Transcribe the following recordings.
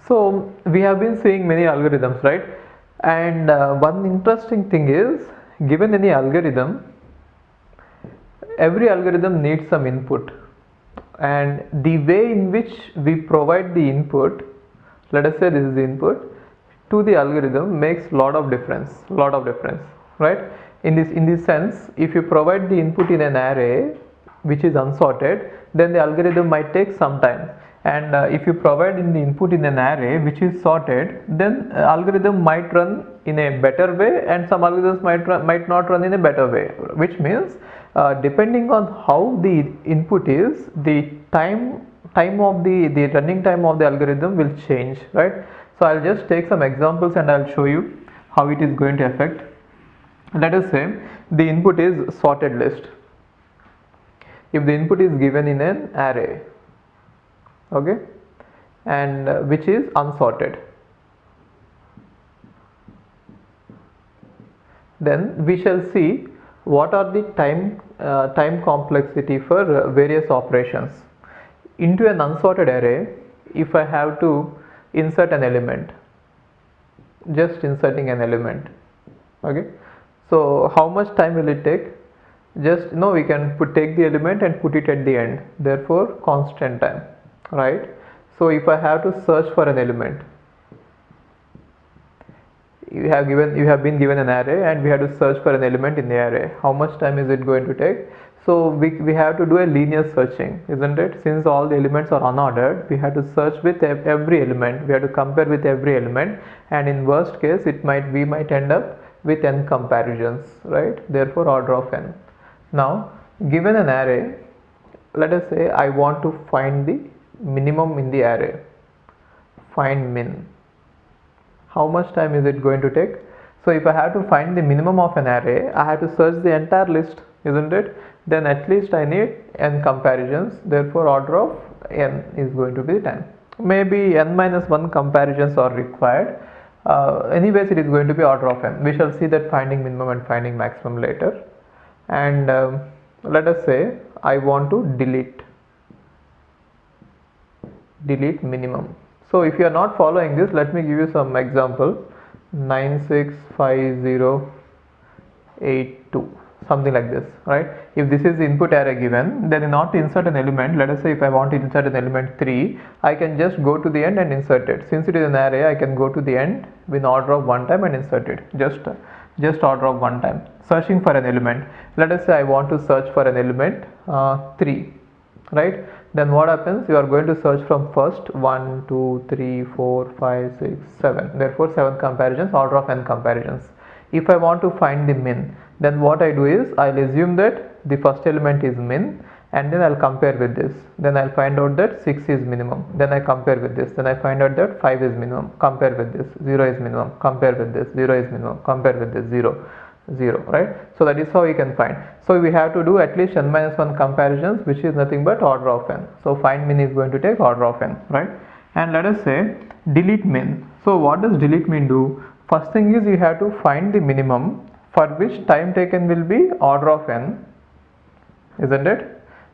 So we have been seeing many algorithms, right? And one interesting thing is, given any algorithm, every algorithm needs some input, and the way in which we provide the input, let us say this is the input, to the algorithm makes lot of difference, right? In this sense, if you provide the input in an array which is unsorted, then the algorithm might take some time. And if you provide in the input in an array which is sorted, then algorithm might run in a better way, and some algorithms might not run in a better way, which means depending on how the input is, the time of the running time of the algorithm will change, right? So I'll just take some examples and I'll show you how it is going to affect. Let us say the input is sorted list. If the input is given in an array, okay, and which is unsorted, then we shall see what are the time complexity for various operations. Into an unsorted array, if I have to insert an element, just inserting an element, okay, so how much time will it take? Just we can take the element and put it at the end, therefore constant time, right? So if I have to search for an element, you have been given an array and we have to search for an element in the array, how much time is it going to take? So we have to do a linear searching, isn't it? Since all the elements are unordered, we have to search with every element, we have to compare with every element, and in worst case we might end up with n comparisons, right? Therefore order of n. Now given an array, let us say I want to find the minimum in the array, find min. How much time is it going to take? So if I have to find the minimum of an array, I have to search the entire list, isn't it? Then at least I need n comparisons, therefore order of n is going to be 10. Maybe n minus 1 comparisons are required. Anyways, it is going to be order of n. We shall see that finding minimum and finding maximum later. And let us say I want to delete minimum. So if you are not following this, let me give you some example. 965082, something like this, right? If this is the input array given, then in order to insert an element, let us say if I want to insert an element 3, I can just go to the end and insert it. Since it is an array, I can go to the end with order of one time and insert it, just order of one time. Searching for an element, let us say I want to search for an element 3, right? Then what happens? You are going to search from first 1 2 3 4 5 6 7, therefore 7 comparisons, order of n comparisons. If I want to find the min, then what I do is I'll assume that the first element is min, and then I'll compare with this. Then I'll find out that 6 is minimum, then I compare with this, then I find out that 5 is minimum, compare with this, 0 is minimum, compare with this, 0 is minimum, compare with this, 0, right? So that is how we can find. So we have to do at least n minus 1 comparisons, which is nothing but order of n. So find min is going to take order of n, right? And let us say delete min. So what does delete min do? First thing is you have to find the minimum, for which time taken will be order of n, isn't it?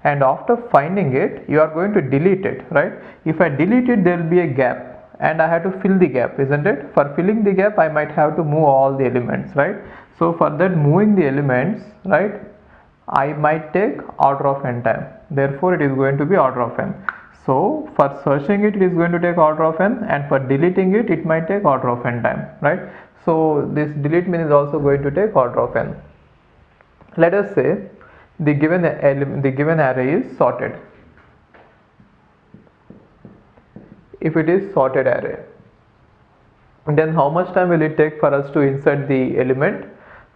And after finding it, you are going to delete it, right? If I delete it, there will be a gap, and I have to fill the gap, isn't it? For filling the gap, I might have to move all the elements, right? So for that moving the elements, right, I might take order of n time, therefore it is going to be order of n. So for searching it is going to take order of n, and for deleting it, it might take order of n time, right? So this delete min is also going to take order of n. Let us say the given array is sorted. If it is sorted array, then how much time will it take for us to insert the element?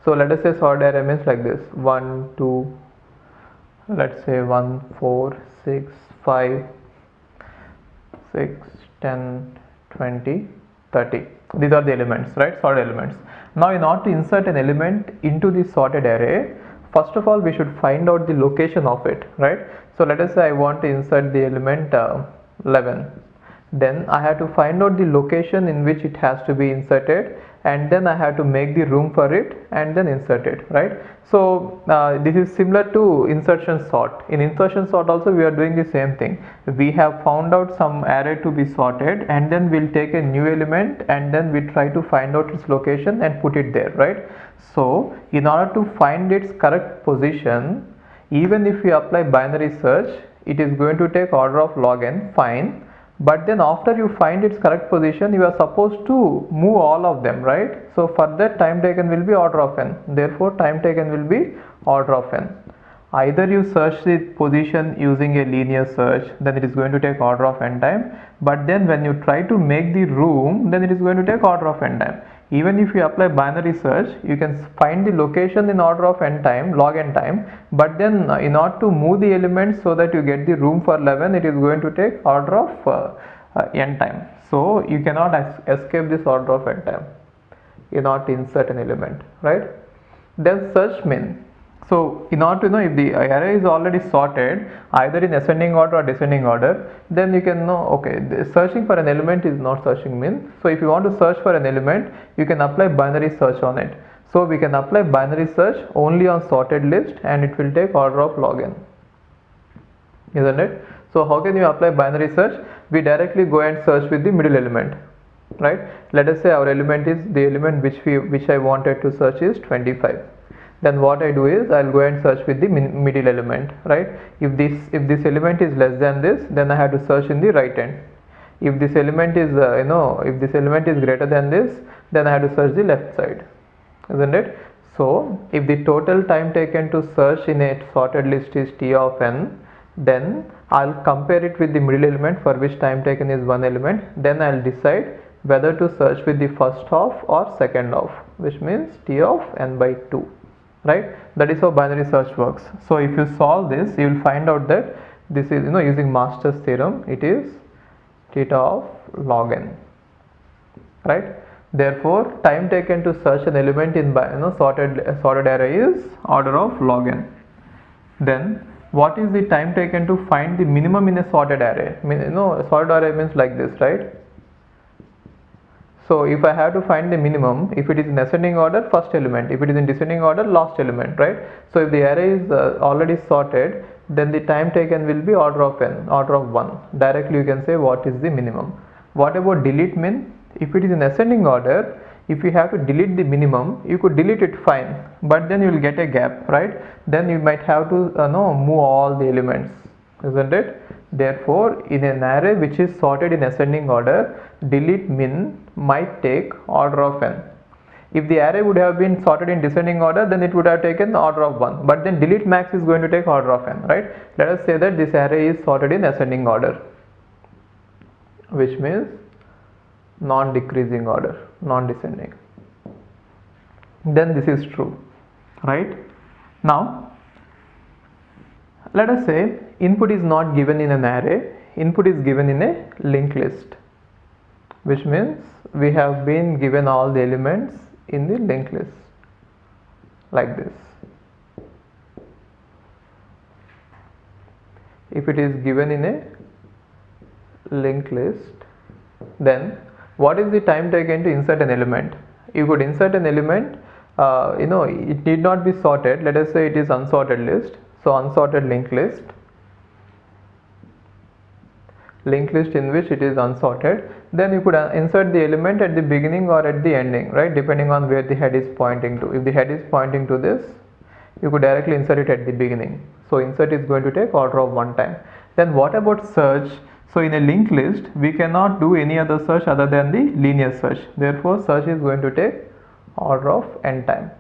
So let us say sorted array means like this: 1 2, let's say 1 4 6 5 6 10 20 30. These are the elements, right? Sorted elements. Now in order to insert an element into the sorted array, first of all we should find out the location of it, right? So let us say I want to insert the element 11. Then I have to find out the location in which it has to be inserted, and then I have to make the room for it and then insert it, right? So this is similar to insertion sort. In insertion sort also we are doing the same thing. We have found out some array to be sorted, and then we'll take a new element and then we try to find out its location and put it there, right? So in order to find its correct position, even if we apply binary search, it is going to take order of log n, fine. But then after you find its correct position, you are supposed to move all of them, right? So for that, time taken will be order of n. Therefore time taken will be order of n. Either you search the position using a linear search, then it is going to take order of n time. But then when you try to make the room, then it is going to take order of n time. Even if you apply binary search, you can find the location in order of n time, log n time. But then in order to move the elements so that you get the room for 11, it is going to take order of n time. So you cannot escape this order of n time in order to insert an element, right? Then search min. So in order to know if the array is already sorted either in ascending order or descending order, then you can know, okay, searching for an element is not searching min. So if you want to search for an element, you can apply binary search on it. So we can apply binary search only on sorted list and it will take order of log n, isn't it? So how can you apply binary search? We directly go and search with the middle element, right? Let us say our element is the element which I wanted to search is 25. Then what I do is I'll go and search with the middle element, right? If this element is less than this, then I have to search in the right hand. If this element is if this element is greater than this, then I have to search the left side, isn't it? So if the total time taken to search in a sorted list is t of n, then I'll compare it with the middle element for which time taken is one element. Then I'll decide whether to search with the first half or second half, which means t of n by 2. Right? That is how binary search works. So if you solve this, you will find out that this is, using Master's theorem, it is theta of log n, right? Therefore time taken to search an element in sorted array is order of log n. Then what is the time taken to find the minimum in a sorted array? Sorted array means like this, right? So if I have to find the minimum, if it is in ascending order, first element, if it is in descending order, last element, right? So if the array is already sorted, then the time taken will be order of n, order of 1. Directly you can say what is the minimum. What about delete min? If it is in ascending order, if you have to delete the minimum, you could delete it, fine, but then you will get a gap, right? Then you might have to move all the elements, isn't it? Therefore in an array which is sorted in ascending order, delete min might take order of n. If the array would have been sorted in descending order, then it would have taken order of 1, but then delete max is going to take order of n, right? Let us say that this array is sorted in ascending order, which means non-decreasing order, non-descending. Then this is true, right? Now let us say input is not given in an array, input is given in a linked list, which means we have been given all the elements in the linked list like this. If it is given in a linked list, then what is the time taken to insert an element? You could insert an element, it need not be sorted. Let us say it is unsorted list. So unsorted linked list in which it is unsorted, then you could insert the element at the beginning or at the ending, right, depending on where the head is pointing to. If the head is pointing to this, you could directly insert it at the beginning. So insert is going to take order of 1 time. Then what about search? So in a linked list, we cannot do any other search other than the linear search. Therefore search is going to take order of n time.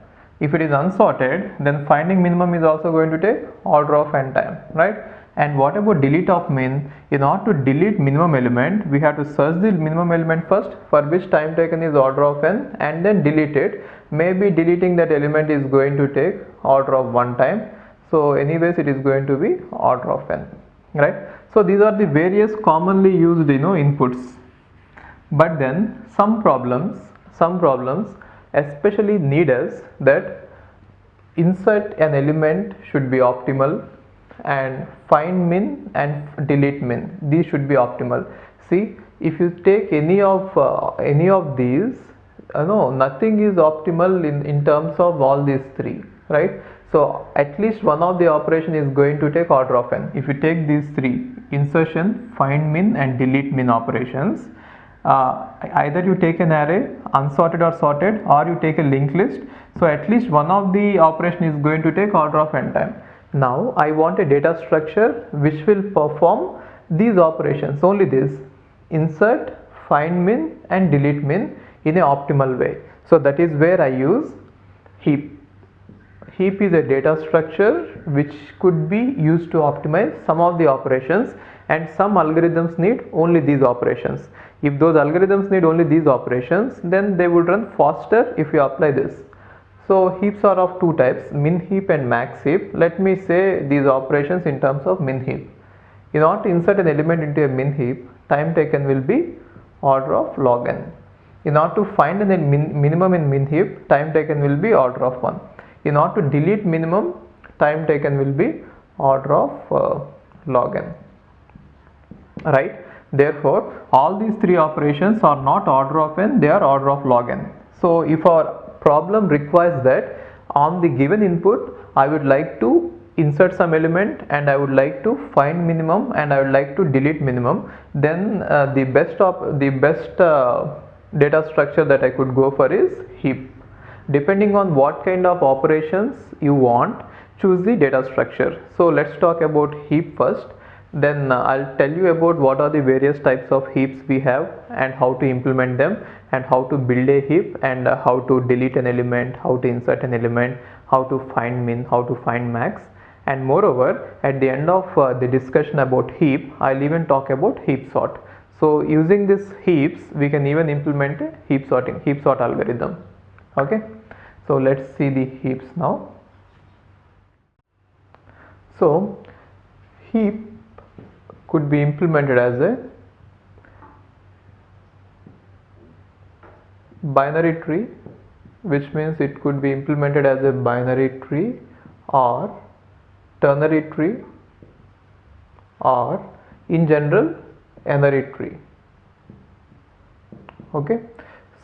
If it is unsorted, then finding minimum is also going to take order of n time, right? And what about delete of min? In order to delete minimum element, we have to search the minimum element first, for which time taken is order of n, and then delete it. Maybe deleting that element is going to take order of 1 time. So anyways it is going to be order of n, right? So these are the various commonly used inputs. But then some problems especially need us that insert an element should be optimal and find min and delete min, these should be optimal. See, if you take any of these, no, nothing is optimal in terms of all these three, right? So at least one of the operation is going to take order of n. If you take these three, insertion, find min and delete min operations, either you take an array unsorted or sorted, or you take a linked list. So at least one of the operation is going to take order of n time. Now I want a data structure which will perform these operations, only this: insert, find min and delete min in an optimal way. So that is where I use heap. Heap is a data structure which could be used to optimize some of the operations, and some algorithms need only these operations. If those algorithms need only these operations, then they would run faster if you apply this. So heaps are of two types, min heap and max heap. Let me say these operations in terms of min heap. In order to insert an element into a min heap, time taken will be order of log n. In order to find a minimum in min heap, time taken will be order of 1. In order to delete minimum, time taken will be order of log n. Right? Therefore, all these three operations are not order of n, they are order of log n. So if our problem requires that on the given input, I would like to insert some element and I would like to find minimum and I would like to delete minimum, then the best data structure that I could go for is heap. Depending on what kind of operations you want, choose the data structure. So let's talk about heap first, then I'll tell you about what are the various types of heaps we have and how to implement them, and how to build a heap, and how to delete an element, how to insert an element, how to find min, how to find max. And moreover, at the end of the discussion about heap, I'll even talk about heap sort. So using these heaps, we can even implement a heap sort algorithm. Okay, so let's see the heaps now. So heap could be implemented as a binary tree, which means it could be implemented as a binary tree or ternary tree, or in general n-ary tree. Okay,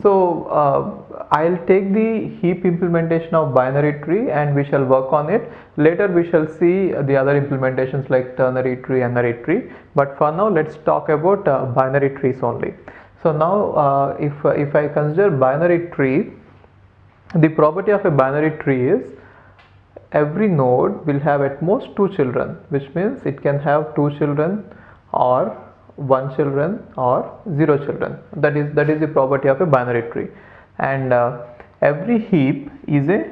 so I'll take the heap implementation of binary tree and we shall work on it. Later we shall see the other implementations like ternary tree, n-ary tree, but for now let's talk about binary trees only. So now if I consider binary tree, the property of a binary tree is every node will have at most 2 children, which means it can have 2 children or 1 children or 0 children. That is the property of a binary tree. And every heap is a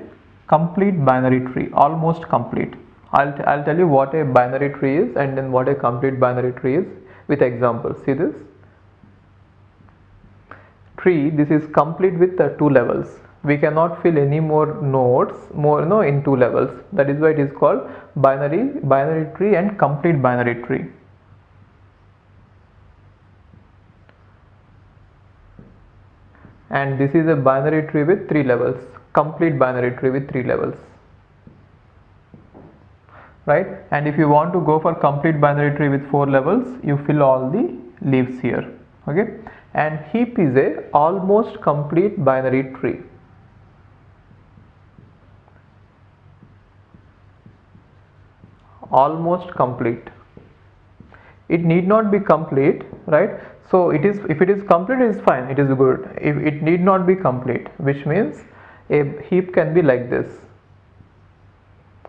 complete binary tree, almost complete. I'll tell you what a binary tree is and then what a complete binary tree is with examples. See this tree, this is complete with 2 levels. We cannot fill any more nodes in 2 levels. That is why it is called binary tree and complete binary tree. And this is a binary tree with 3 levels, complete binary tree with 3 levels, right? And if you want to go for complete binary tree with 4 levels, you fill all the leaves here. Okay, and heap is a almost complete binary tree. Almost complete. It need not be complete, right? So it is, if it is complete, it is fine, it is good. If it need not be complete, which means a heap can be like this.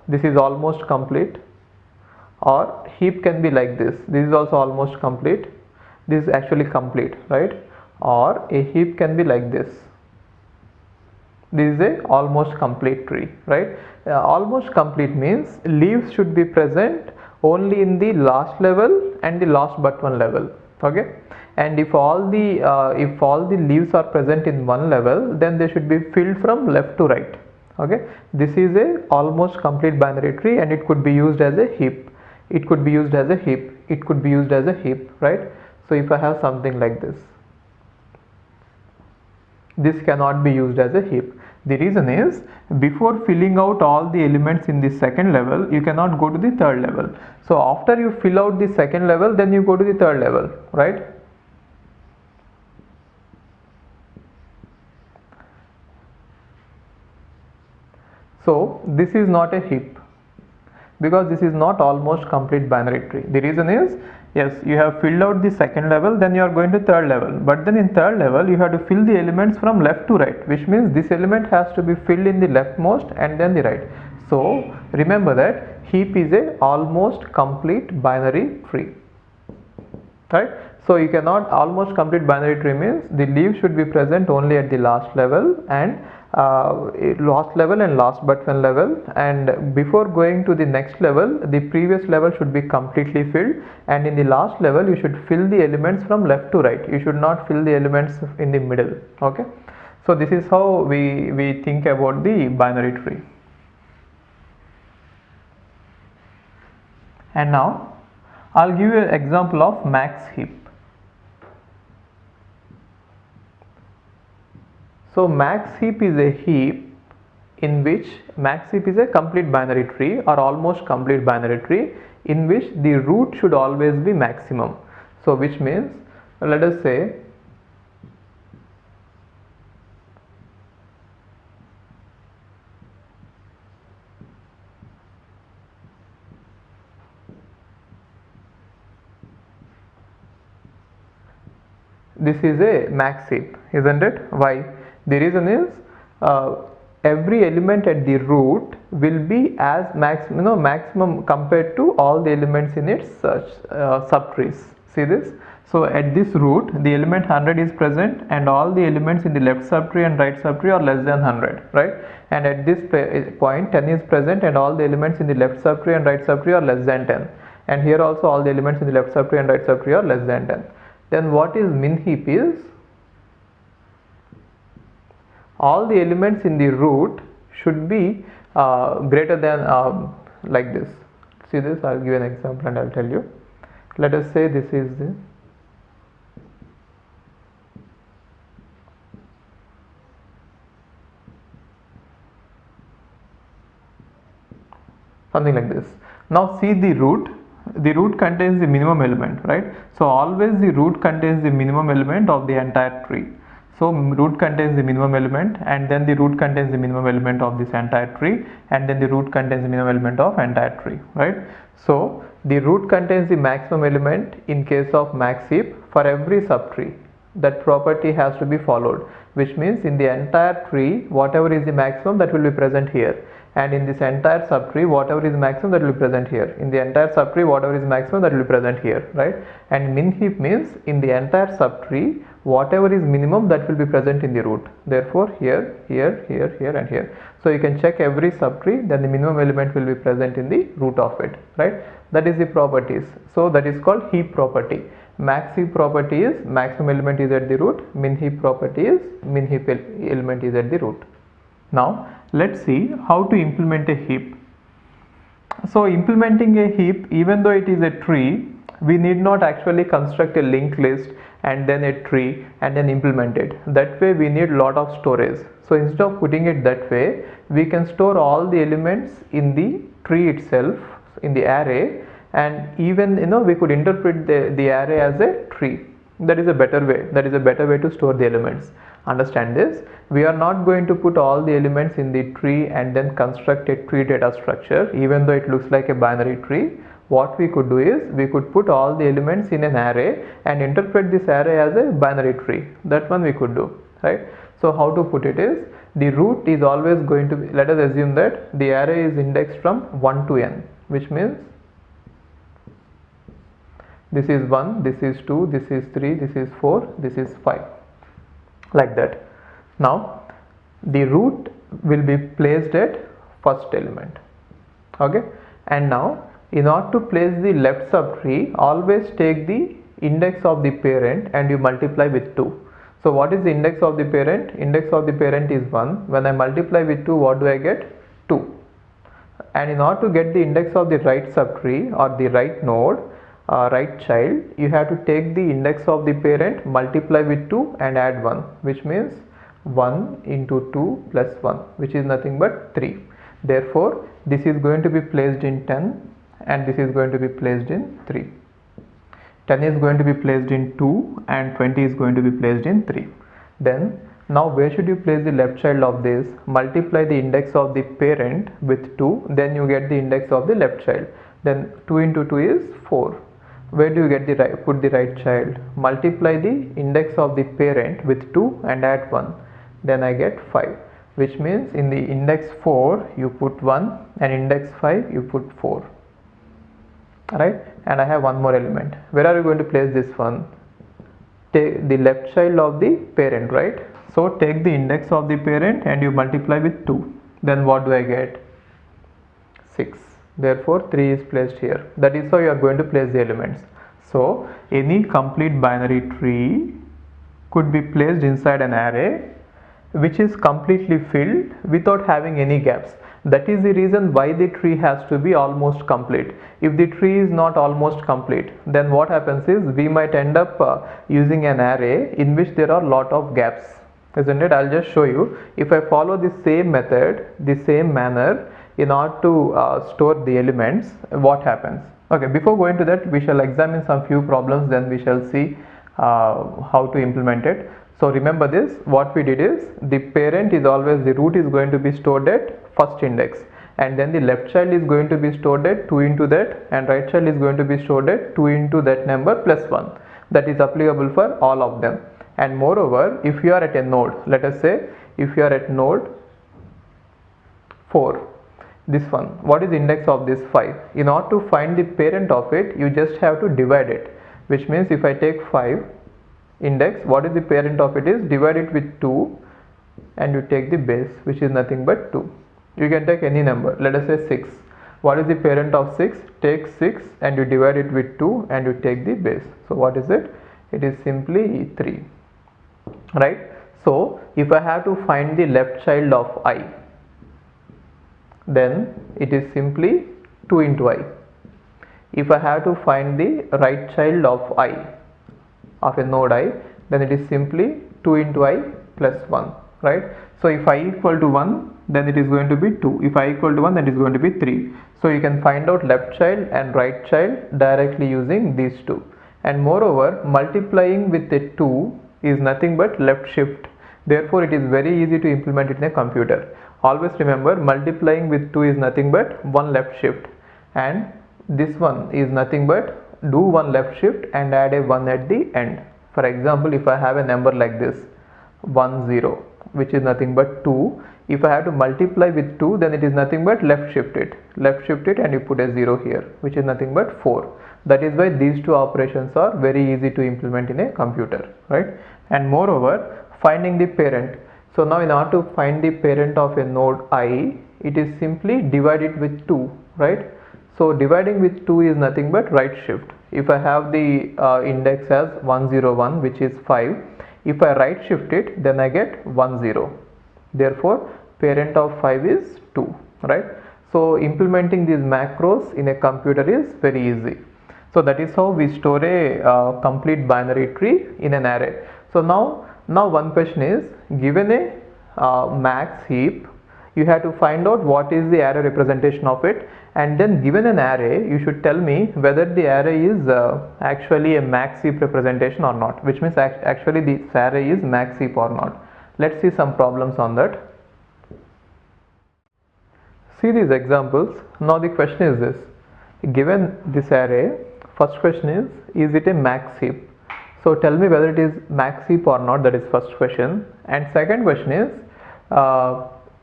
This is almost complete, or heap can be like this. This is also almost complete. This is actually complete, right? Or a heap can be like this. This is a almost complete tree, right? Almost complete means leaves should be present only in the last level and the last but one level. Okay, and if all the leaves are present in one level, then they should be filled from left to right. Okay, this is a almost complete binary tree, and it could be used as a heap. It could be used as a heap. It could be used as a heap, right? So if I have something like this, this cannot be used as a heap. The reason is, before filling out all the elements in the second level, you cannot go to the third level. So after you fill out the second level, then you go to the third level, right? So this is not a heap, because this is not almost complete binary tree. The reason is, yes, you have filled out the second level, then you are going to third level, but then in third level you have to fill the elements from left to right, which means this element has to be filled in the leftmost and then the right. So remember that heap is a almost complete binary tree, right? So you cannot, almost complete binary tree means the leaves should be present only at the last level and last but one level, and before going to the next level the previous level should be completely filled, and in the last level you should fill the elements from left to right. You should not fill the elements in the middle. Okay, so this is how we think about the binary tree. And now I'll give you an example of max heap. So max heap is a heap in which, max heap is a complete binary tree or almost complete binary tree in which the root should always be maximum. So which means, let us say this is a max heap, isn't it? Why? The reason is every element at the root will be as maximum compared to all the elements in its subtrees. See this? So at this root the element 100 is present and all the elements in the left subtree and right subtree are less than 100, right? And at this point 10 is present and all the elements in the left subtree and right subtree are less than 10, and here also all the elements in the left subtree and right subtree are less than 10. Then what is min heap is, all the elements in the root should be greater than like this. See this? I'll give an example and I'll tell you. Let us say this is the something like this. Now see the root. The root contains the minimum element, right? So always the root contains the minimum element of the entire tree. So root contains the minimum element, and then the root contains the minimum element of this entire tree, and then the root contains the minimum element of entire tree, right? So the root contains the maximum element in case of max heap for every subtree. That property has to be followed, which means in the entire tree whatever is the maximum that will be present here, and in this entire subtree whatever is maximum that will be present here, in the entire subtree whatever is maximum that will be present here, right? And min heap means in the entire subtree whatever is minimum that will be present in the root. Therefore here, here, here, here and here. So you can check every subtree, then the minimum element will be present in the root of it, right? That is the properties. So that is called heap property. Max heap property is maximum element is at the root, min heap property is min heap element is at the root. Now let's see how to implement a heap. So implementing a heap, even though it is a tree, we need not actually construct a linked list and then a tree and then implement it. That way we need lot of storage. So instead of putting it that way, we can store all the elements in the tree itself, in the array, and even we could interpret the array as a tree. That is a better way. That is a better way to store the elements. Understand this? We are not going to put all the elements in the tree and then construct a tree data structure, even though it looks like a binary tree. What we could do is, we could put all the elements in an array and interpret this array as a binary tree. That one we could do, right? So how to put it is, the root is always going to be, let us assume that the array is indexed from 1 to n, which means this is 1, this is 2, this is 3, this is 4, this is 5, like that. Now the root will be placed at first element, okay? And now in order to place the left subtree, always take the index of the parent and you multiply with 2. So what is the index of the parent? Index of the parent is 1. When I multiply with 2, what do I get? 2. And in order to get the index of the right subtree or the right node, right child, you have to take the index of the parent, multiply with 2 and add 1, which means 1 into 2 plus 1, which is nothing but 3. Therefore this is going to be placed in 10 and this is going to be placed in 3. 10 is going to be placed in 2 and 20 is going to be placed in 3. Then Now where should you place the left child of this? Multiply the index of the parent with 2, then you get the index of the left child. Then 2 into 2 is 4. Where do you get the right, put the right child? Multiply the index of the parent with 2 and add 1. Then I get 5, which means in the index 4 you put 1 and index 5 you put 4. Right? And I have one more element. Where are you going to place this one? Take the left child of the parent, right? So take the index of the parent and you multiply with 2. Then what do I get? 6. Therefore 3 is placed here. That is how you are going to place the elements. So any complete binary tree could be placed inside an array which is completely filled without having any gaps. That is the reason why the tree has to be almost complete. If the tree is not almost complete, then what happens is we might end up using an array in which there are a lot of gaps, isn't it? I'll just show you. If I follow the same method, the same manner in order to store the elements, what happens? Okay, before going to that, we shall examine some few problems, then we shall see how to implement it. So remember this, what we did is the parent is always, the root is going to be stored at first index, and then the left child is going to be stored at 2 into that, and right child is going to be stored at 2 into that number plus 1. That is applicable for all of them. And moreover, if you are at a node, let us say if you are at node 4, this one, what is the index of this? 5. In order to find the parent of it, you just have to divide it, which means if I take 5 index, what is the parent of it is, divide it with 2 and you take the base, which is nothing but 2. You can take any number, let us say 6. What is the parent of 6? Take 6 and you divide it with 2 and you take the base. So what is it? It is simply 3, right? So if I have to find the left child of I, then it is simply 2 into I. If I have to find the right child of I, of a node I, then it is simply 2 into I plus 1, right? So if I equal to 1, then it is going to be 2. If I equal to 1, then it is going to be 3. So you can find out left child and right child directly using these two. And moreover, multiplying with a 2 is nothing but left shift. Therefore it is very easy to implement it in a computer. Always remember, multiplying with 2 is nothing but one left shift, and this one is nothing but do one left shift and add a 1 at the end. For example, if I have a number like this 1 0, which is nothing but 2, if I have to multiply with 2, then it is nothing but left shift it and you put a 0 here, which is nothing but 4. That is why these two operations are very easy to implement in a computer, right? And moreover, finding the parent. So now in order to find the parent of a node I, it is simply divide it with 2, right? So dividing with 2 is nothing but right shift. If I have the index as 101, which is 5, if I right shift it, then I get 10. Therefore parent of 5 is 2, right? So implementing these macros in a computer is very easy. So that is how we store a complete binary tree in an array. So now one question is, given a max heap, you have to find out what is the array representation of it, and then given an array, you should tell me whether the array is actually a max heap representation or not, which means actually this array is max heap or not. Let's see some problems on that. See these examples. Now the question is this: given this array, first question is it a max heap? So tell me whether it is max heap or not, that is first question. And second question is,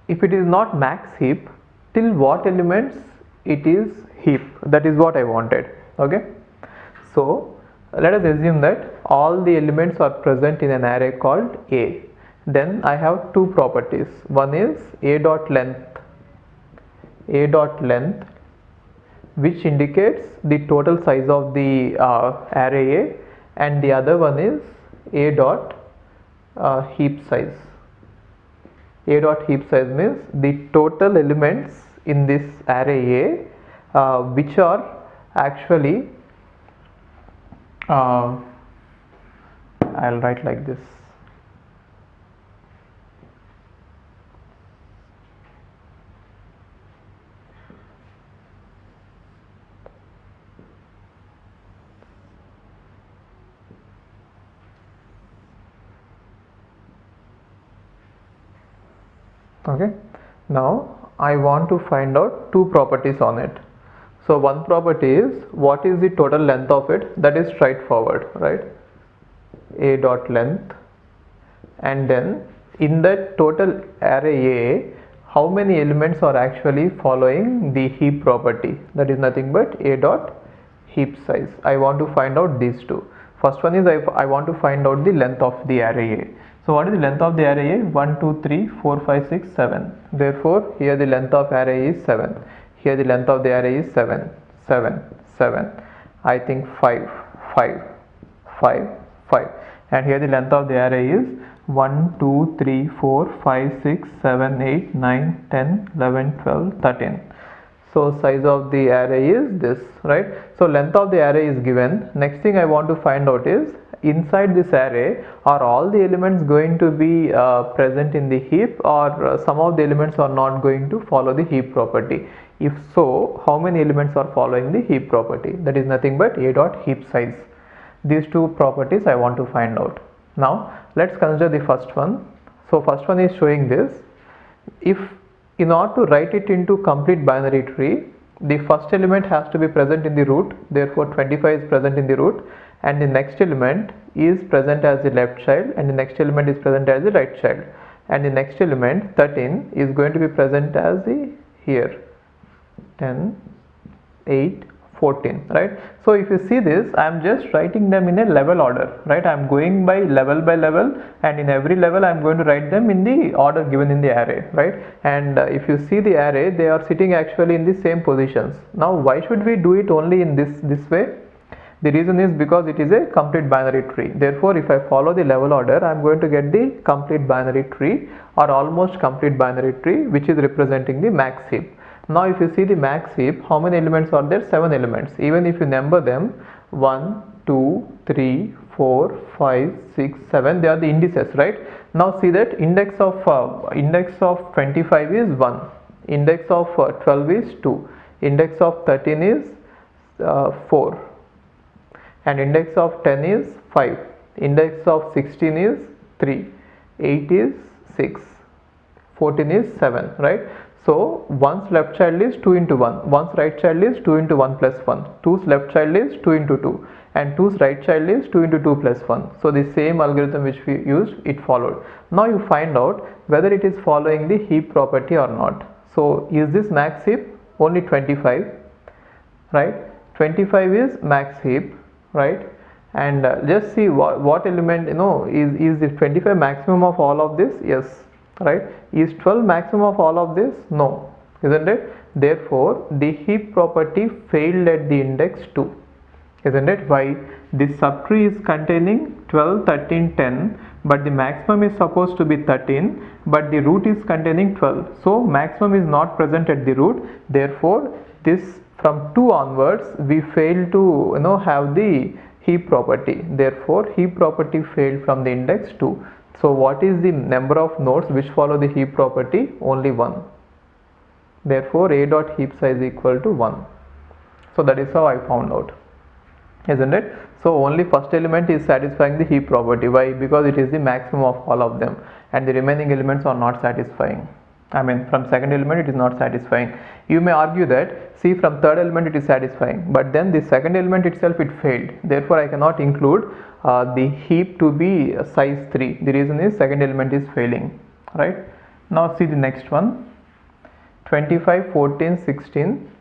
if it is not max heap, till what elements it is heap? That is what I wanted. Okay, so let us assume that all the elements are present in an array called A. Then I have two properties. One is a dot length, which indicates the total size of the array A, and the other one is a dot heap size. A dot heap size means the total elements in this array A which are actually I'll write like this. Okay, now I want to find out two properties on it. So one property is what is the total length of it, that is straightforward, right? A dot length, and then in that total array A, how many elements are actually following the heap property, that is nothing but A dot heap size. I want to find out these two. First one is I want to find out the length of the array A. So what is the length of the array A? 1 2 3 4 5 6 7. Therefore here the length of array is 7. Here the length of the array is 7 7 7. I think 5 5 5 5. And here the length of the array is 1 2 3 4 5 6 7 8 9 10 11 12 13. So size of the array is this, right? So length of the array is given. Next thing I want to find out is inside this array, are all the elements going to be present in the heap, or some of the elements are not going to follow the heap property? If so, how many elements are following the heap property? That is nothing but A dot heap size. These two properties I want to find out. Now let's consider the first one. So first one is showing this. If in order to write it into complete binary tree, the first element has to be present in the root, therefore 25 is present in the root, and the next element is present as the left child, and the next element is present as the right child, and the next element 13 is going to be present as the here 10 8 14, right? So if you see this, I am just writing them in a level order, right? I am going by level, and in every level I am going to write them in the order given in the array, right? And if you see the array, they are sitting actually in the same positions. Now why should we do it only in this way? The reason is because it is a complete binary tree. Therefore if I follow the level order, I am going to get the complete binary tree, or almost complete binary tree, which is representing the max heap. Now if you see the max heap, how many elements are there? 7 elements. Even if you number them 1 2 3 4 5 6 7, they are the indices, right? Now see that index of 25 is 1, index of 12 is 2, index of 13 is 4, and index of 10 is 5, index of 16 is 3, 8 is 6, 14 is 7, right? So one's left child is 2 into 1, one's right child is 2 into 1 plus 1, 2's left child is 2 into 2, and 2's right child is 2 into 2 plus 1. So the same algorithm which we used, it followed. Now you find out whether it is following the heap property or not. So is this max heap? Only 25, right? 25 is max heap, right? And just see what element, is the 25 maximum of all of this? Yes, right? Is 12 maximum of all of this? No, isn't it? Therefore the heap property failed at the index 2, isn't it? Why? This subtree is containing 12 13 10, but the maximum is supposed to be 13, but the root is containing 12, so maximum is not present at the root. Therefore this, from 2 onwards, we fail to have the heap property. Therefore heap property failed from the index 2. So what is the number of nodes which follow the heap property? Only 1. Therefore A dot heap size equal to 1. So that is how I found out, isn't it? So only first element is satisfying the heap property. Why? Because it is the maximum of all of them, and the remaining elements are not satisfying. I mean, from second element it is not satisfying. You may argue that, see, from third element it is satisfying, but then the second element itself, it failed. Therefore I cannot include the heap to be size 3. The reason is second element is failing, right? Now see the next one. 25 14 16,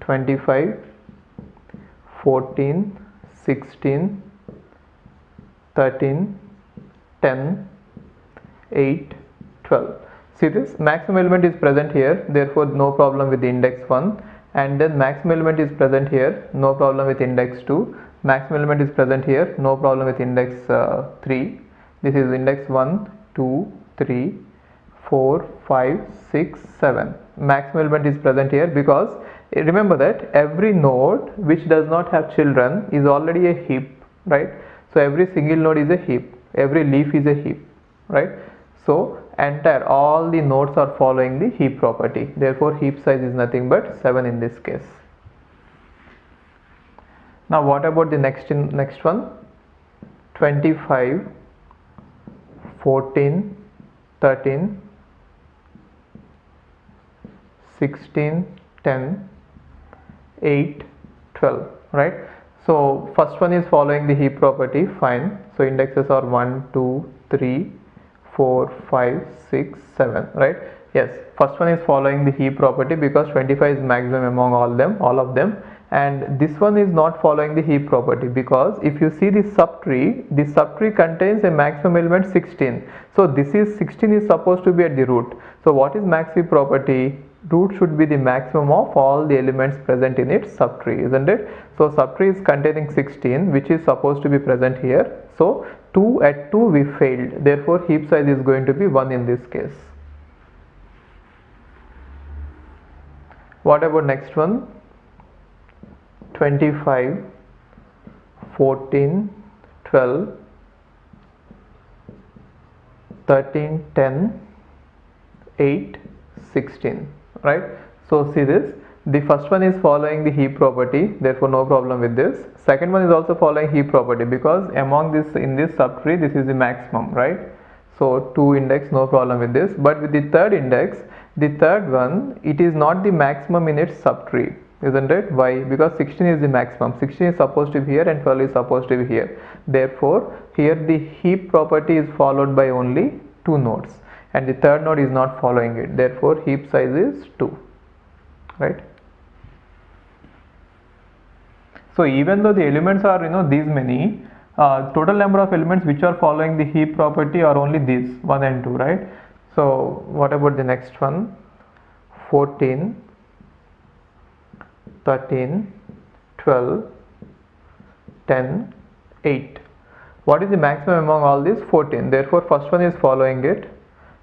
25 14 16 13 10 8 12. See this, maximum element is present here, therefore no problem with the index 1, and then maximum element is present here, no problem with index 2, maximum element is present here, no problem with index 3. This is index 1 2 3 4 5 6 7. Maximum element is present here, because remember that every node which does not have children is already a heap, right? So every single node is a heap, every leaf is a heap, right? So all the nodes are following the heap property. Therefore heap size is nothing but 7 in this case. Now what about the next one? 25 14 13, 16, 10, 8, 12, right? So first one is following the heap property, fine. So indexes are 1, 2, 3, 4, 5, 6, 7, right? Yes, first one is following the heap property because 25 is maximum among all of them. And this one is not following the heap property because if you see the subtree contains a maximum element 16. So this is 16 is supposed to be at the root. So what is max heap property? Root should be the maximum of all the elements present in its subtree, isn't it? So subtree is containing 16, which is supposed to be present here. So 2 at 2 we failed. Therefore heap size is going to be 1 in this case. What about next one? 25, 14, 12, 13, 10, 8, 16, right? So see this, the first one is following the heap property, therefore no problem with this. Second one is also following heap property because among this, in this subtree, this is the maximum, right? So 2 index, no problem with this. But with the third index, the third one, it is not the maximum in its subtree, isn't it? Why? Because 16 is the maximum. 16 is supposed to be here and 12 is supposed to be here. Therefore here the heap property is followed by only 2 nodes and the third node is not following it. Therefore heap size is 2, right? So even though the elements are these many, total number of elements which are following the heap property are only these 1 and 2, right? So what about the next one? 14, 13, 12, 10, 8. What is the maximum among all these? 14. Therefore first one is following it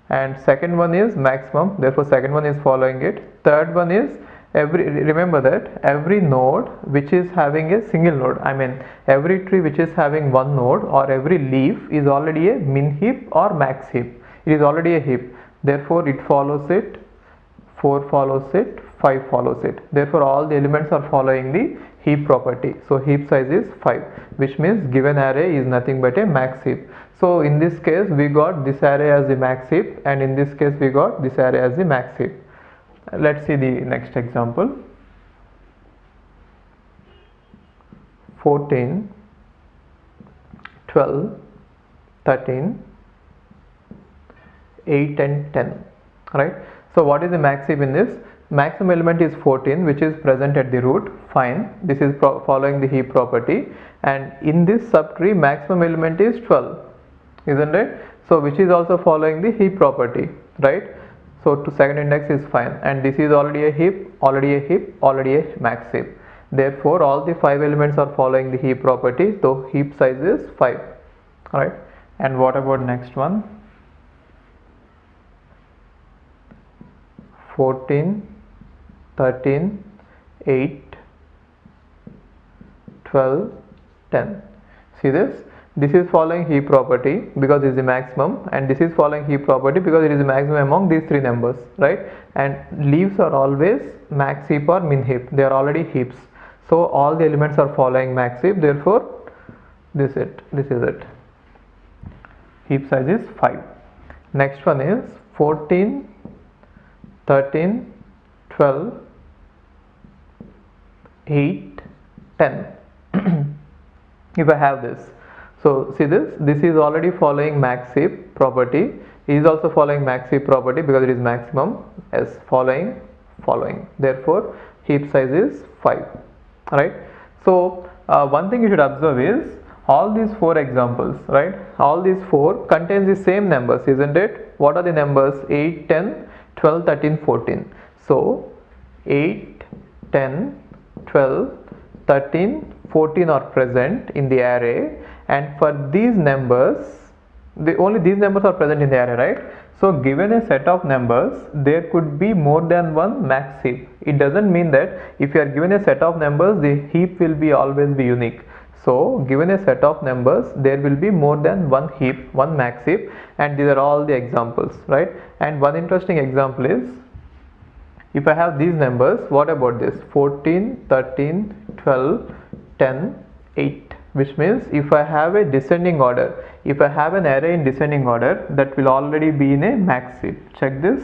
and second one is maximum, therefore second one is following it. Third one is remember that every node which is having a single node, I mean every tree which is having one node or every leaf is already a min heap or max heap. It is already a heap, therefore it follows it, 4 follows it, 5 follows it. Therefore all the elements are following the heap property. So heap size is 5, which means given array is nothing but a max heap. So in this case we got this array as the max heap and in this case we got this array as the max heap. Let's see the next example. 14, 12, 13, 8 and 10, right? So what is the max heap in this? Maximum element is 14, which is present at the root, fine. This is following the heap property, and in this subtree maximum element is 12, isn't it? So which is also following the heap property, right? So to second index is fine, and this is already a heap, already a heap, already a max heap. Therefore all the 5 elements are following the heap property, so heap size is 5, right? And what about next one? 14, 13, 8, 12, 10. See this? This is following heap property because this is the maximum, and this is following heap property because it is the maximum among these 3 numbers, right? And leaves are always max heap or min heap. They are already heaps. So all the elements are following max heap. Therefore, this is it. Heap size is 5. Next one is 14, 13, 12, 8, 10. If I have this, so see this is already following max heap property. It is also following max heap property because it is maximum as following. Therefore heap size is 5, right? So one thing you should observe is all these 4 examples, right? All these 4 contains the same numbers, isn't it? What are the numbers? 8, 10, 12, 13, 14. So 8, 10, 12, 13, 14 are present in the array, and for these numbers, only these numbers are present in the array, right? So given a set of numbers, there could be more than one max heap. It doesn't mean that if you are given a set of numbers, the heap will be always be unique. So given a set of numbers, there will be more than one heap, one max heap, and these are all the examples, right? And one interesting example is, if I have these numbers, what about this? 14, 13, 12, 10, 8, which means if I have a descending order, if I have an array in descending order, that will already be in a max heap. Check this: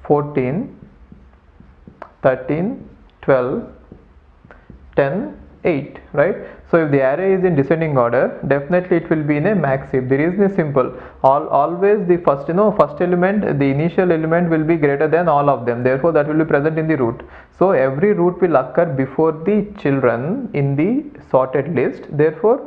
14, 13, 12, 10, 8, right? So if the array is in descending order, definitely it will be in a max heap. The reason is simple: always the first element, the initial element will be greater than all of them, therefore that will be present in the root. So every root will occur before the children in the sorted list, therefore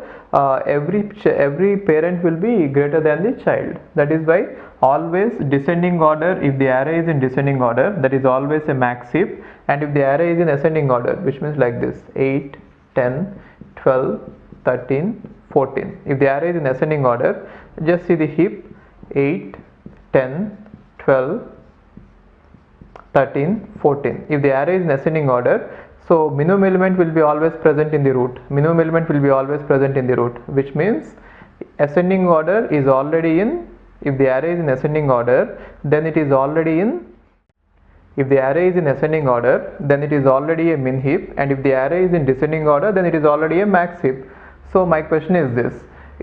every parent will be greater than the child. That is why always descending order, if the array is in descending order, that is always a max heap. And if the array is in ascending order, which means like this: 8, 10, 12, 13, 14. If the array is in ascending order, just see the heap: 8, 10, 12, 13, 14. If the array is in ascending order, so minimum element will be always present in the root. Minimum element will be always present in the root, which means ascending order is already in. If the array is in ascending order, then it is already in. If the array is in ascending order, then it is already a min heap, and if the array is in descending order, then it is already a max heap. So my question is this: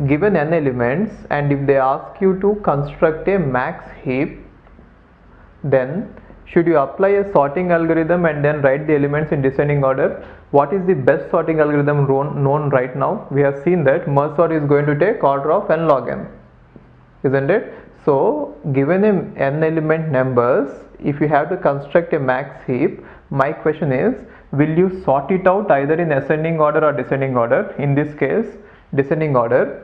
given n elements, and if they ask you to construct a max heap, then should you apply a sorting algorithm and then write the elements in descending order? What is the best sorting algorithm known right now? We have seen that merge sort is going to take order of n log n, isn't it? So given n element numbers, if you have to construct a max heap, my question is, will you sort it out either in ascending order or descending order? In this case, descending order.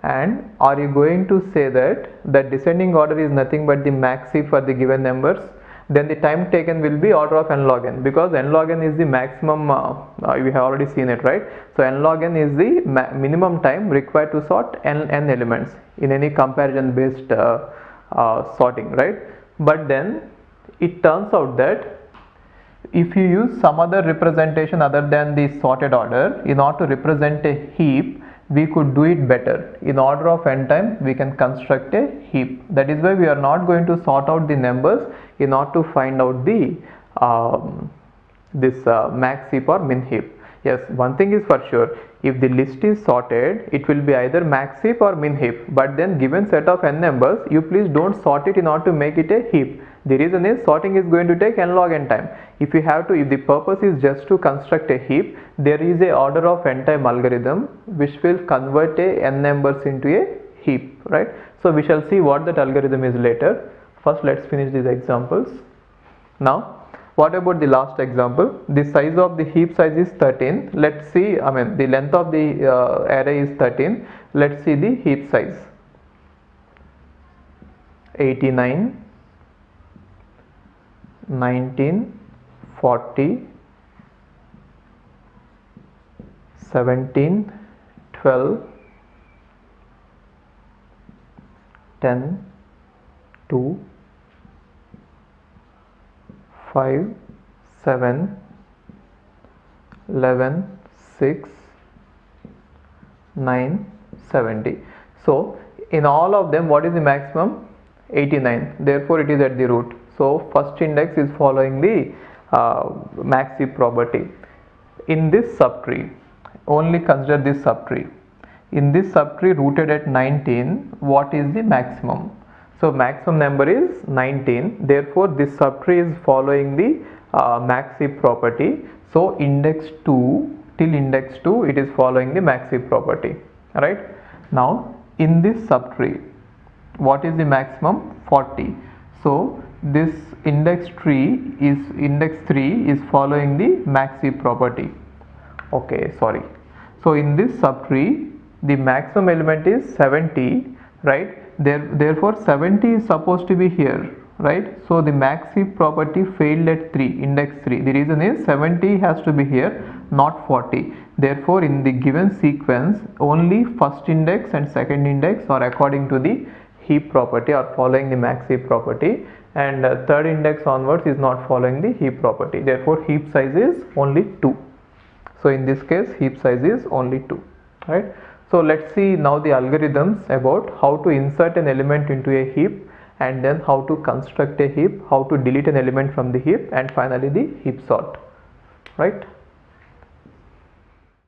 And are you going to say that descending order is nothing but the max heap for the given numbers? Then the time taken will be order of n log n, because n log n is the maximum. We have already seen it, right? So n log n is the minimum time required to sort n elements in any comparison based sorting, right? But then it turns out that if you use some other representation other than the sorted order in order to represent a heap, we could do it better. In order of n time, we can construct a heap. That is why we are not going to sort out the numbers in order to find out the max heap or min heap. Yes, one thing is for sure: if the list is sorted, it will be either max heap or min heap. But then given set of n numbers, you please don't sort it in order to make it a heap. The reason is sorting is going to take n log n time. If the purpose is just to construct a heap, there is a order of n time algorithm which will convert a n numbers into a heap, right? So we shall see what that algorithm is later. First, let's finish these examples. Now, what about the last example? The size of the heap size is 13. Let's see, the length of the array is 13. Let's see the heap size: 89, 19, 40, 17, 12, 10, 2, 5, 7, 11, 6, 9, 70. So in all of them, what is the maximum? 89. Therefore it is at the root. So first index is following the max heap property. In this subtree, only consider this subtree. In this subtree rooted at 19, what is the maximum? So maximum number is 19. Therefore this subtree is following the max heap property. So index 2 till index 2, it is following the max heap property. Alright. Now in this subtree, what is the maximum? 40. So this index 3 is following the max heap property. Okay, sorry. So in this subtree, the maximum element is 70, right? Therefore 70 is supposed to be here, right? So the max heap property failed at index 3. The reason is 70 has to be here, not 40. Therefore in the given sequence, only first index and second index are according to the heap property, or following the max heap property, and third index onwards is not following the heap property. Therefore heap size is only 2. So in this case heap size is only 2, right? So let's see now the algorithms about how to insert an element into a heap, and then how to construct a heap, how to delete an element from the heap, and finally the heap sort, right?